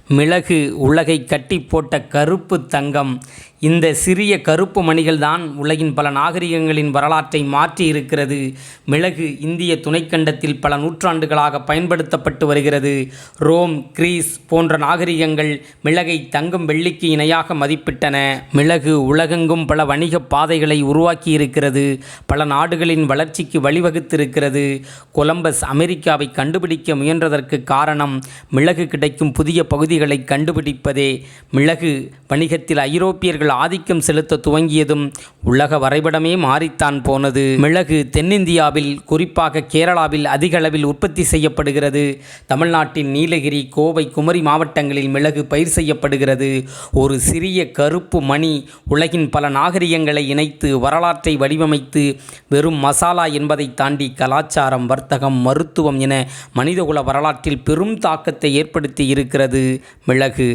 மிளகு உலகை கட்டி போட்ட கருப்பு தங்கம். இந்த சிறிய கருப்பு மணிகள் தான் உலகின் பல நாகரிகங்களின் வரலாற்றை மாற்றி இருக்கிறது. மிளகு இந்திய துணைக்கண்டத்தில் பல நூற்றாண்டுகளாக பயன்படுத்தப்பட்டு வருகிறது. ரோம், கிரீஸ் போன்ற நாகரிகங்கள் மிளகை தங்கம், வெள்ளிக்கு இணையாக மதிப்பிட்டன. மிளகு உலகெங்கும் பல வணிக பாதைகளை உருவாக்கியிருக்கிறது. பல நாடுகளின் வளர்ச்சிக்கு வழிவகுத்திருக்கிறது. கொலம்பஸ் அமெரிக்காவை கண்டுபிடிக்க முயன்றதற்கு காரணம் மிளகு கிடைக்கும் புதிய பகுதிகளை கண்டுபிடிப்பதே. மிளகு வணிகத்தில் ஐரோப்பியர்கள் ஆதிக்கம் செலுத்த துவங்கியதும் உலக வரைபடமே மாறித்தான் போனது. மிளகு தென்னிந்தியாவில், குறிப்பாக கேரளாவில் அதிக அளவில் உற்பத்தி செய்யப்படுகிறது. தமிழ்நாட்டின் நீலகிரி, கோவை, குமரி மாவட்டங்களில் மிளகு பயிர் செய்யப்படுகிறது. ஒரு சிறிய கருப்பு மணி உலகின் பல நாகரிகங்களை இணைத்து வரலாற்றை வடிவமைத்து வெறும் மசாலா என்பதை தாண்டி கலாச்சாரம், வர்த்தகம், மருத்துவம் என மனிதகுல வரலாற்றில் பெரும் தாக்கத்தை ஏற்படுத்தி இருக்கிறது மிளகு.